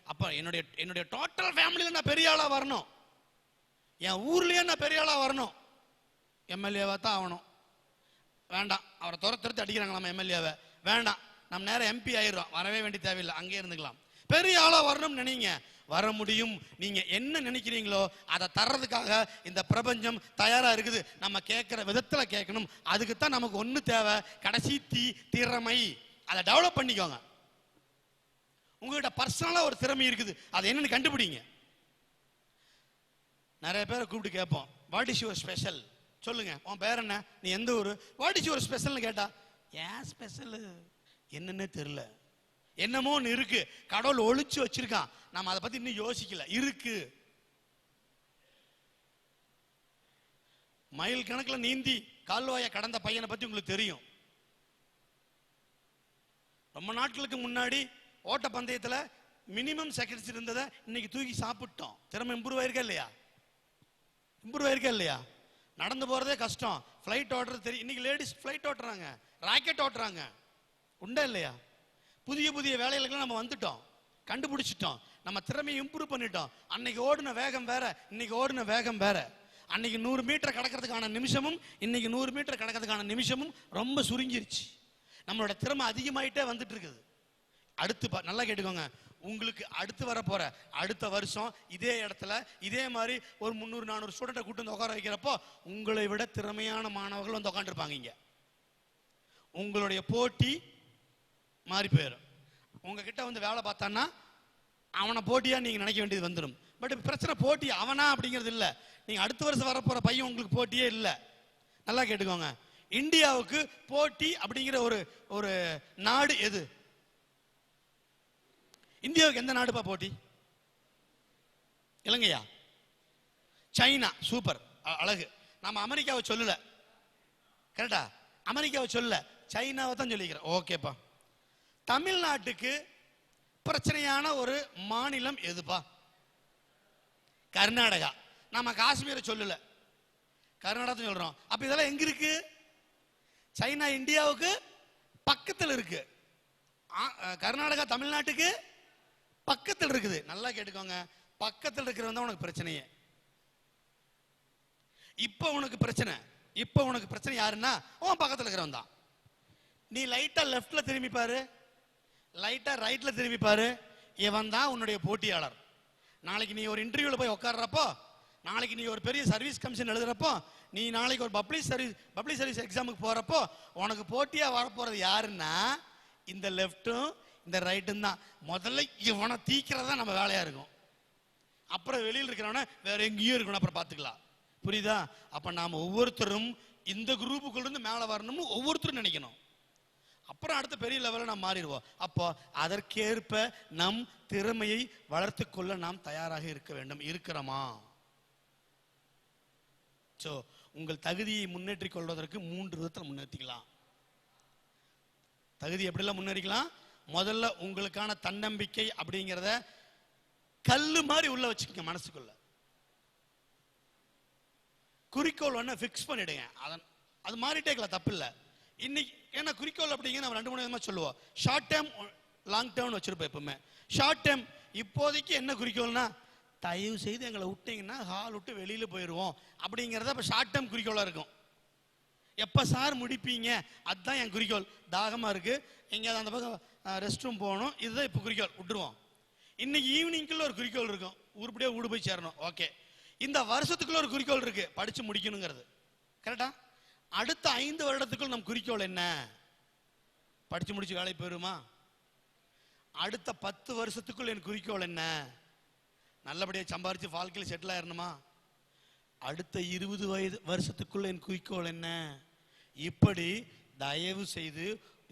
அப்ப என்னுடைய டோட்டல் ஃபேமிலியில நான் பெரிய ஆளா வரணும், என் ஊர்லயே நான் பெரிய ஆளா வரணும். எம்எல்ஏவா தான் ஆகணும். வேண்டாம், அவரை துரத்து அடிக்கிறாங்க நம்ம எம்எல்ஏவை, வேண்டாம், நம்ம நேரம் எம்பி ஆயிடுறோம், வரவே வேண்டிய தேவையில்லை, அங்கே இருந்துக்கலாம். பெரிய ஆளா வரணும்னு நினைங்க, வர முடியும். நீங்க என்ன நினைக்கிறீங்களோ அதை தர்றதுக்காக இந்த பிரபஞ்சம் தயாரா இருக்குது. நம்ம கேட்கிற விதத்துல கேட்கணும். அதுக்கு தான் நமக்கு ஒண்ணு தேவை, கடைசி திறமை. அதை டெவலப் பண்ணிக்கோங்க. உங்ககிட்ட பர்சனலா ஒரு திறமை இருக்குது, அதை என்னன்னு கண்டுபிடிங்க. நிறைய பேரை கூப்பிட்டு கேட்போம், வாட் இஸ் யுவர் ஸ்பெஷல், சொல்லுங்க உன் பேர் என்ன, நீ எந்த ஊர், வாட் இஸ் யுவர் ஸ்பெஷல்னு கேட்டா ஏன் ஸ்பெஷல் என்னன்னே தெரியல. என்னமோ ஒன்று இருக்கு, கடவுள் ஒளிச்சு வச்சிருக்கான், நம்ம அதை பத்தி இன்னும் யோசிக்கல. இருக்கு, மைல் கணக்கில் நீந்தி கால்வாயை கடந்த பையனை பத்தி உங்களுக்கு தெரியும். ரொம்ப நாட்களுக்கு முன்னாடி ஓட்ட பந்தயத்துல மினிமம் செகண்ட்ஸ் இருந்ததை இன்னைக்கு தூக்கி சாப்பிட்டோம். திறமை இம்ப்ரூவ் ஆயிருக்கா இல்லையா? இம்ப்ரூவ் ஆயிருக்கா இல்லையா? நடந்து போறதே கஷ்டம், ஃபிளைட் ஓட்டுறது தெரியும். இன்னைக்கு லேடிஸ் ஃபிளைட் ஓட்டுறாங்க, ராக்கெட் ஓட்டுறாங்க. உண்டா இல்லையா? புதிய புதிய வேலைகளுக்கு நம்ம வந்துட்டோம், கண்டுபிடிச்சிட்டோம், நம்ம திறமையை இம்ப்ரூவ் பண்ணிட்டோம். அன்னைக்கு ஓடின வேகம் வேற, இன்னைக்கு ஓடின வேகம் வேற. அன்னைக்கு 100 மீட்டர் கடக்கிறதுக்கான நிமிஷமும் இன்னைக்கு 100 மீட்டர் கடக்கிறதுக்கான நிமிஷமும் ரொம்ப சுருங்கிருச்சு. நம்மளோட திறமை அதிகமாயிட்டே வந்துட்டு இருக்குது. அடுத்து நல்லா கேட்டுக்கோங்க, உங்களுக்கு அடுத்து வர போற அடுத்த வருஷம் இதே இடத்துல இதே மாதிரி ஒரு 300-400 ஸ்டூடெண்ட்டை கூட்டு வந்து உட்கார வைக்கிறப்போ உங்களை விட திறமையான மாணவர்கள் வந்து உட்காந்துருப்பாங்க. இங்க உங்களுடைய போட்டி மாறி போயிடும். உங்ககிட்ட வந்து வேலை பார்த்தான்னா அவனை போட்டியா நீங்க நினைக்க வேண்டியது வந்துடும். பட் பிரச்சனை போட்டி அவனா அப்படிங்கிறது இல்லை. நீங்க அடுத்த வருஷம் வரப்போற பையன் உங்களுக்கு போட்டியே இல்லை. நல்லா கேட்டுக்கோங்க, இந்தியாவுக்கு போட்டி அப்படிங்கிற ஒரு நாடு எது? இந்தியாவுக்கு எந்த நாடுப்பா போட்டி? இலங்கையா? சைனா. சூப்பர், அழகு. நம்ம அமெரிக்காவை சொல்லல, கரெக்டா? அமெரிக்காவை சொல்லல, சைனாவை தான் சொல்லிக்கிறேன். ஓகேப்பா. தமிழ்நாட்டுக்கு பிரச்சனையான ஒரு மாநிலம் எதுப்பா? கர்நாடகா. நம்ம காஷ்மீரை சொல்லல, கர்நாடகா சொல்றோம். அப்ப இதெல்லாம் எங்க இருக்கு? சைனா இந்தியாவுக்கு பக்கத்தில் இருக்கு, கர்நாடகா தமிழ்நாட்டுக்கு பக்கத்தில் இருக்குது. நல்லா கேட்டுக்கோங்க, பக்கத்தில் இருக்கிறவன் தான் உனக்கு பிரச்சனையே. இப்ப உனக்கு பிரச்சனை யாருன்னா உன் பக்கத்தில் இருக்கிறவன் தான். நீ லைட்டா லெஃப்ட்ல திரும்பி பாரு, லைட்டா ரைட்ல திரும்பி பாரு, இவன் தான் உன்னுடைய போட்டியாளர். நாளைக்கு நீ ஒரு இன்டர்வியூல போய் உட்கார்றப்போ, நாளைக்கு நீ ஒரு பெரிய சர்வீஸ் கமிஷன் எழுதுறப்போ, நீ நாளைக்கு ஒரு பப்ளிக் சர்வீஸ் எக்ஸாமுக்கு போறப்போ உனக்கு போட்டியா வரப்போறது யாருன்னா இந்த லெஃப்டும் இந்த ரைட்டும் தான். முதல்ல இவனை தீக்கிறதா நம்ம வேலையா இருக்கும். அப்புறம் வெளியில் இருக்கிறவன வேற எங்கேயும் இருக்கணும், அப்புறம் பார்த்துக்கலாம். புரியுதா? அப்ப நாம ஒவ்வொருத்தரும் இந்த குரூப்புக்குள்ள இருந்து மேல வரணும்னு ஒவ்வொருத்தரும் நினைக்கணும். அப்புறம் அடுத்த பெரிய லெவலில் நாம் மாறிடுவோம். அப்போ அதற்கேற்ப நம் திறமையை வளர்த்து கொள்ள நாம் தயாராக இருக்க வேண்டும். இருக்கிறோமா? சோ உங்கள் தகுதியை முன்னேற்றிக் கொள்வதற்கு 3 விதத்தில் முன்னேற்றிக்கலாம். தகுதி எப்படிலாம் முன்னேறிக்கலாம்? முதல்ல உங்களுக்கான தன்னம்பிக்கை அப்படிங்கிறத கல்லு மாதிரி உள்ள வச்சுக்கோங்க மனசுக்குள்ள. குறிக்கோள் ஒன்று ஃபிக்ஸ் பண்ணிடுங்க, அது மாறிட்டே இருக்கலாம், தப்பு இல்லை. இன்னைக்கு ஏன்னா குறிக்கோள் அப்படிங்கிற நம்ம 2-3 விதமா சொல்லுவோம். ஷார்ட் டேர்ம், லாங் டேர்ம் வச்சிருப்போம் எப்பவுமே. ஷார்ட் டேர்ம், இப்போதைக்கு என்ன குறிக்கோள்னா தயவு செய்து எங்களை விட்டீங்கன்னா ஹால் விட்டு வெளியில போயிடுவோம் அப்படிங்கிறத இப்போ ஷார்ட் டேர்ம் குறிக்கோளாக இருக்கும். எப்போ சார் முடிப்பீங்க, அதுதான் என் குறிக்கோள். தாகமா இருக்கு, எங்கேயாவது அந்த பக்கம் ரெஸ்ட் ரூம் போகணும், இதுதான் இப்போ குறிக்கோள், விட்டுருவோம். இன்னைக்கு ஈவினிங்குள்ள ஒரு குறிக்கோள் இருக்கும், உருப்படியாக வீடு போய் சேரணும். ஓகே, இந்த வருஷத்துக்குள்ள ஒரு குறிக்கோள் இருக்கு, படிச்சு முடிக்கணுங்கிறது. கரெக்டா? அடுத்த 5 வருடத்துக்குள் நம் குறிக்கோள் என்ன? படிச்சு முடிச்சு வேலை போயிருமா? அடுத்த 10 வருஷத்துக்குள் என் குறிக்கோள் என்ன? நல்லபடியாக சம்பாரிச்சு வாழ்க்கையில் செட்டில் ஆயிரணுமா? அடுத்த 20 வருஷத்துக்குள்ள என் குறிக்கோள் என்ன? இப்படி தயவு செய்து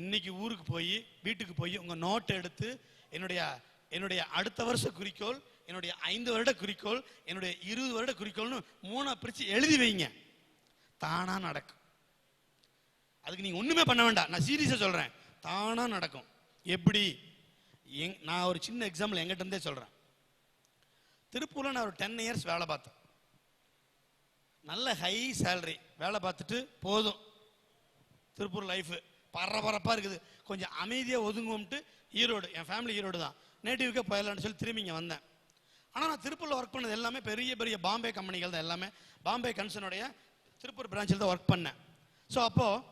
இன்னைக்கு ஊருக்கு போய் வீட்டுக்கு போய் உங்க நோட் எடுத்து என்னுடைய அடுத்த வருஷ குறிக்கோள், என்னுடைய 5 வருட குறிக்கோள், என்னுடைய 20 வருட குறிக்கோள்னு 3 பிரிச்சு எழுதி வைங்க. தானா நடக்கும். அதுக்கு நீங்க ஒண்ணுமே பண்ண வேண்டாம், நான் சீரியஸா சொல்றேன், தானா நடக்கும். எப்படி? நான் ஒரு சின்ன எக்ஸாம்பிள் எங்கிட்ட இருந்தே சொல்றேன். திருப்பூர்ல நான் ஒரு 10 இயர்ஸ் வேலை பார்த்தேன். நல்ல ஹை சேலரி, வேலை பார்த்துட்டு போதும், திருப்பூர் லைஃப் பரபரப்பா இருக்குது, கொஞ்சம் அமைதியா ஒதுங்குவோம்ட்டு ஈரோடு, என் ஃபேமிலி ஈரோடு தான், நேட்டிவ்க்கே போயிடலான்னு சொல்லி திரும்பி இங்கே வந்தேன். ஆனால் நான் திருப்பூரில் ஒர்க் பண்ணது எல்லாமே பெரிய பெரிய பாம்பே கம்பெனிகள் தான், எல்லாமே பாம்பே கன்சர்னுடைய திருப்பூர் பிரான்ச்சில் தான் ஒர்க் பண்ணேன். ஸோ அப்போது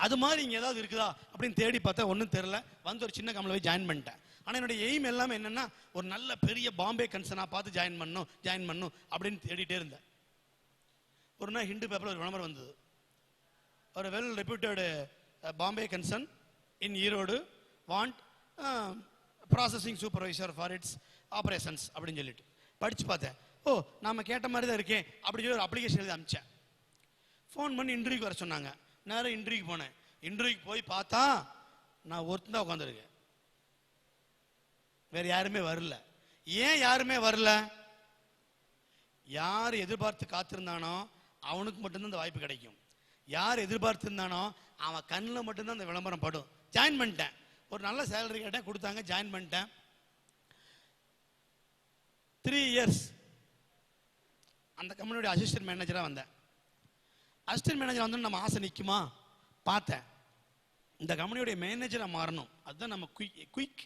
அது மாதிரி இங்கே ஏதாவது இருக்குதா அப்படின்னு தேடி பார்த்தா ஒன்றும் தெரில. வந்து ஒரு சின்ன கம்பெனியில் போய் ஜாயின் பண்ணிட்டேன். ஆனால் என்னுடைய எய்ம் எல்லாமே என்னென்னா ஒரு நல்ல பெரிய பாம்பே கன்சர்னாக பார்த்து ஜாயின் பண்ணணும் அப்படின்னு தேடிட்டே இருந்தேன். ஒரு நாள் ஹிந்து பேப்பரில் ஒரு விளம்பரம் வந்தது. ஒரு well reputed Bombay concern in Erode want processing supervisor for its operations அப்படின்னு சொல்லிட்டு படித்து பார்த்தேன். ஓ, நாம் கேட்ட மாதிரி தான் இருக்கேன் அப்படின்னு சொல்லி ஒரு அப்ளிகேஷன் எழுதி அனுப்பிச்சேன். ஃபோன் பண்ணி இன்டர்வியூக்கு வர சொன்னாங்க. நேரம் இன்டர்வியூக்கு போனேன். இன்டர்வியூக்கு போய் பார்த்தா நான் ஒருத்தன் தான் உட்காந்துருக்கேன், வேற யாருமே வரல. ஏன் யாருமே வரல? யார் எதிர்பார்த்து காத்திருந்தானோ அவனுக்கு மட்டும்தான் இந்த வாய்ப்பு கிடைக்கும். யார் எதிர்பார்த்திருந்தானோ அவன் கண்ணில் மட்டும்தான் அந்த விளம்பரம் படும். ஜாயின் பண்ணிட்டேன். ஒரு நல்ல சேலரி கேட்டேன், கொடுத்தாங்க, ஜாயின் பண்ணிட்டேன். 3 years அந்த கம்பெனியோட அசிஸ்டன்ட் மேனேஜராக வந்தேன். அசிஸ்டன்ட் மேனேஜர் வந்து நம்ம ஆசை நிற்குமா பார்த்தேன். இந்த கம்பெனியோடைய மேனேஜராக மாறணும், அதுதான் நம்ம குயிக்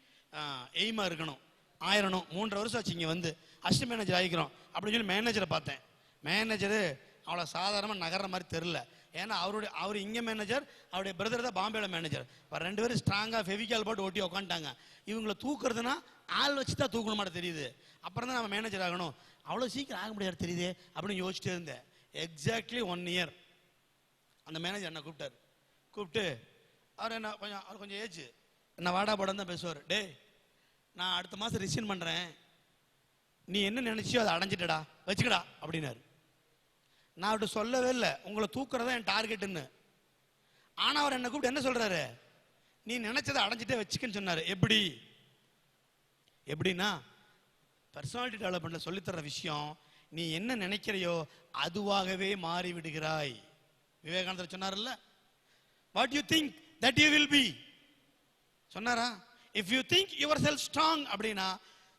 எய்மாக இருக்கணும். ஆயிரணும். 3.5 வருஷம் ஆச்சு இங்கே வந்து அசிஸ்டன்ட் மேனேஜர் ஆகிக்கிறோம் அப்படின்னு சொல்லி மேனேஜரை பார்த்தேன். மேனேஜரு அவ்வளோ சாதாரணமாக நகர்ற மாதிரி தெரில. ஏன்னா அவர் இங்கே மேனேஜர், அவருடைய பிரதர் தான் பாம்பேல மேனேஜர். இப்போ 2 பேரும் ஸ்ட்ராங்காக ஃபெவிகால் போட்டு ஓட்டி உட்காந்துட்டாங்க. இவங்களை தூக்குறதுனா ஆள் வச்சு தான் தூக்கணும் மாதிரி தெரியுது. அப்புறம் தான் நம்ம மேனேஜர் ஆகணும், அவ்வளோ சீக்கிரம் ஆக முடியாது தெரியுது அப்படின்னு யோசிச்சுட்டே இருந்தேன். எக்ஸாக்ட்லி 1 year அந்த மேனேஜர் என்னை கூப்பிட்டு அவர் கொஞ்சம் ஏஜ், என்ன வாடா படம் தான் பேசுவார். டே, நான் அடுத்த மாதம் ரிசைன் பண்ணுறேன், நீ என்ன நினைச்சியோ அதை அடைஞ்சிட்டடா, வச்சுக்கடா அப்படின்னாரு. நான் அவர்கிட்ட சொல்லவே இல்லை உங்களை தூக்குறதா என் டார்கெட்டுன்னு. ஆனால் அவர் என்னை கூப்பிட்டு என்ன சொல்றாரு, நீ நினைச்சதை அடைஞ்சிட்டே வச்சுக்கன்னு சொன்னார். எப்படின்னா பர்சனாலிட்டி டெவலப்மெண்ட்ல சொல்லித்தர விஷயம், நீ என்ன நினைக்கிறையோ அதுவாகவே மாறி விடுகிறாய். விவேகானந்தர் சொன்னார்ல, what you think that you will be சொன்னாரா? If you think yourself strong அப்படின்னா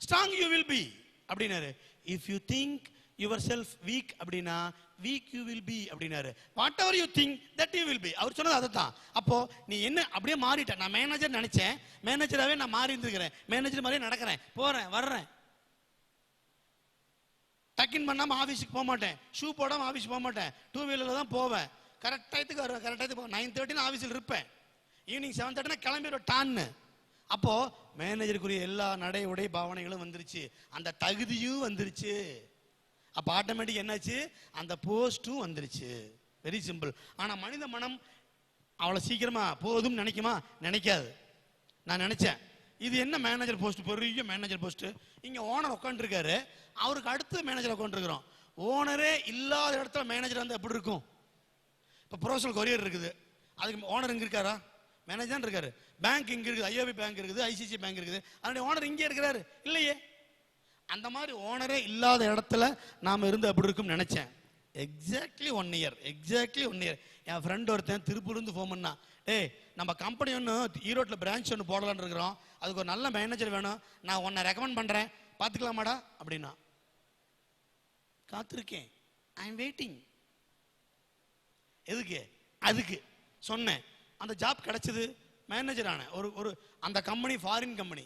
ஸ்ட்ராங் யூ வில் பி அப்படின்னாரு. If you think yourself weak அப்படின்னா வீக் யூ வில் பி அப்படின்னாரு. Whatever you think that you will be. அவர் சொன்னது அதை தான். அப்போ நீ என்ன அப்படியே மாறிட்ட. நான் மேனேஜர் நினைச்சேன், மேனேஜராகவே நான் மாறி இருந்துக்கிறேன், மேனேஜர் மாதிரியே நடக்கிறேன், போறேன் வர்றேன். டக்கின் பண்ணாமல் ஆஃபீஸுக்கு போக மாட்டேன், ஷூ போடாமல் ஆஃபீஸ் போக மாட்டேன், 2 வீலரில் தான் போவேன். கரெக்டாக வருவேன், கரெக்டாக 9:30 ஆஃபீஸில் இருப்பேன், ஈவினிங் 7:30 கிளம்பிடுவேன் டான்னு. அப்போ மேனேஜருக்குரிய எல்லா நடை உடை பாவனைகளும் வந்துருச்சு, அந்த தகுதியும் வந்துருச்சு. அப்போ ஆட்டோமேட்டிக் என்னாச்சு, அந்த போஸ்ட்டும் வந்துருச்சு. Very simple. ஆனால் மனித மனம் அவ்வளோ சீக்கிரமா போதும் நினைக்காது. நான் நினைச்சேன் இது என்ன மேனேஜர் போஸ்ட், பெரிய மேனேஜர் போஸ்ட், இங்க ஓனர் உட்காந்துருக்காரு, அவருக்கு அடுத்து மேனேஜர் உட்காந்துருக்கிறோம். ஓனரே இல்லாத இடத்துல மேனேஜர் வந்து எப்படி இருக்கும்? இப்போ ப்ரொஃபஷனல் கொரியர் இருக்குது, அதுக்கு ஓனர் இங்கே இருக்காரா? மேனேஜர் தான் இருக்காரு. பேங்க் இங்கே இருக்குது, ஐஓபி பேங்க் இருக்குது, ஐசிசி பேங்க் இருக்குது, அதனுடைய ஓனர் இங்கே இருக்கிறாரு இல்லையே. அந்த மாதிரி ஓனரே இல்லாத இடத்துல நாம் இருந்து அப்படி இருக்கும்னு நினைச்சேன். Exactly 1 year. என் ஃப்ரெண்ட் ஒருத்தன் திருப்பூர்லேருந்து ஃபோன் பண்ணா, டேய் நம்ம கம்பெனி ஒன்று ஈரோட்டில் பிரான்ச் ஒன்று போடலான்னு இருக்கிறோம், அதுக்கு ஒரு நல்ல மேனேஜர் வேணும், நான் உன்னை ரெக்கமெண்ட் பண்ணுறேன், பார்த்துக்கலாமாடா அப்படின்னா. காத்திருக்கேன், ஐ எம் வெயிட்டிங். எதுக்கு? அதுக்கு சொன்னேன். அந்த ஜாப் கிடைச்சது, மேனேஜர் ஆன ஒரு அந்த கம்பெனி ஃபாரின் கம்பெனி,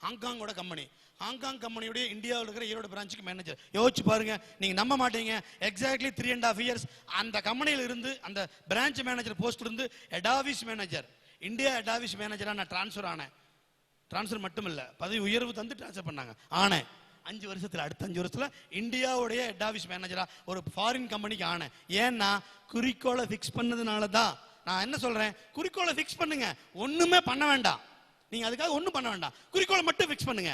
ஹாங்காங்கோட கம்பெனி. ஹாங்காங் கம்பெனியுடைய இந்தியாவில் இருக்கிற ஈரோடு பிரான்ச்சுக்கு மேனேஜர். யோசிச்சு பாருங்க, நீங்க நம்ப மாட்டீங்க. எக்ஸாக்ட்லி 3.5 years அந்த கம்பெனியில் இருந்து, அந்த பிரான்ச் மேனேஜர் போஸ்ட் இருந்து head office manager, India head office மேனேஜராக நான் டிரான்ஸ்ஃபர் ஆனேன். டிரான்ஸ்ஃபர் மட்டும் இல்லை, பதவி உயர்வு தந்து டிரான்ஸ்ஃபர் பண்ணாங்க. ஆனேன் 5 வருஷத்துல, அடுத்த 5 வருஷத்துல இந்தியாவுடைய ஹெட் ஆஃபீஸ் மேனேஜரா ஒரு ஃபாரின் கம்பெனிக்கு ஆனேன். ஏன்னா குறிக்கோளை ஃபிக்ஸ் பண்ணதுனால தான். நான் என்ன சொல்றேன், குறிக்கோளை ஃபிக்ஸ் பண்ணுங்க, ஒண்ணுமே பண்ண வேண்டாம். நீங்க அதுக்காக ஒண்ணும் பண்ண வேண்டாம், குறிக்கோளை மட்டும் ஃபிக்ஸ் பண்ணுங்க,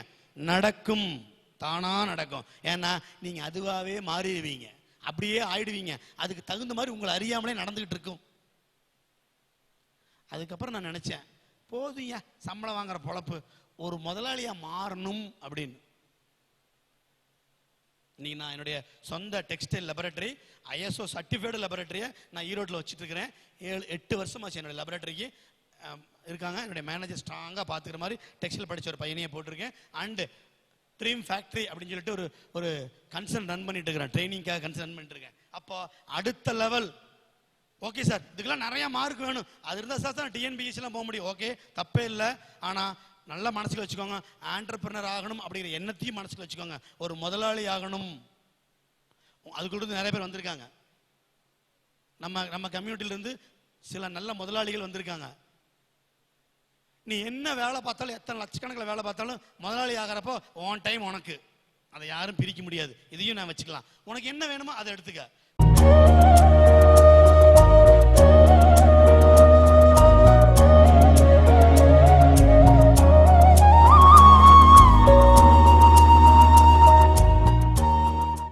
நடக்கும், தானா நடக்கும். ஏன்னா நீங்க அதுவாகவே மாறிடுவீங்க, அப்படியே ஆயிடுவீங்க. அதுக்கு தகுந்த மாதிரி உங்களை அறியாமலே நடந்துகிட்டு இருக்கும். அதுக்கப்புறம் நான் நினைச்சேன், போதும் சம்பளம் வாங்குற பொழப்பு, ஒரு முதலாளியா மாறணும் அப்படின்னு. இன்னைக்கு நான் என்னுடைய சொந்த டெக்ஸ்டைல் லெபரட்டரி, ISO சர்டிஃபைடு லெபரட்டரியை நான் ஈரோட்டில் வச்சுட்டு இருக்கிறேன். 7-8 வருஷமாச்சு என்னுடைய லெபரட்டரிக்கு இருக்காங்க. என்னுடைய மேனேஜர் ஸ்ட்ராங்காக பார்த்துக்கிற மாதிரி டெக்ஸ்டைல் படித்த ஒரு பையனையே போட்டிருக்கேன். அண்டு ட்ரீம் ஃபேக்ட்ரி அப்படின்னு சொல்லிட்டு ஒரு கன்சர்ன் ரன் பண்ணிட்டு இருக்கிறேன், ட்ரைனிங்காக கன்சர்ன் ரன் பண்ணிட்டு இருக்கேன். அப்போ அடுத்த லெவல். ஓகே சார், இதுக்கெல்லாம் நிறைய மார்க் வேணும், அது இருந்தால் சார் தான் டிஎன்பிஎஸ்சிலாம் போக முடியும். ஓகே, தப்பே இல்லை. ஆனால் நல்ல மனசுல வச்சுக்கோங்க. ஆண்டர்பிரினர் ஆகணும் அப்படிங்கிற எண்ணத்தையும் மனசுல வச்சுக்கோங்க. ஒரு முதலாளி ஆகணும். அதுக்குள்ள நிறைய பேர் வந்திருக்காங்க. நம்ம கம்யூனிட்டில இருந்து சில நல்ல முதலாளிகள் வந்திருக்காங்க. நீ என்ன வேலை பார்த்தாலும், எத்தனை லட்சக்கணக்கில் வேலை பார்த்தாலும், முதலாளி ஆகிறப்போ ஒன் டைம் உனக்கு. அதை யாரும் பிரிக்க முடியாது. இதையும் நான் வச்சுக்கலாம். உனக்கு என்ன வேணுமோ அதை எடுத்துக்க.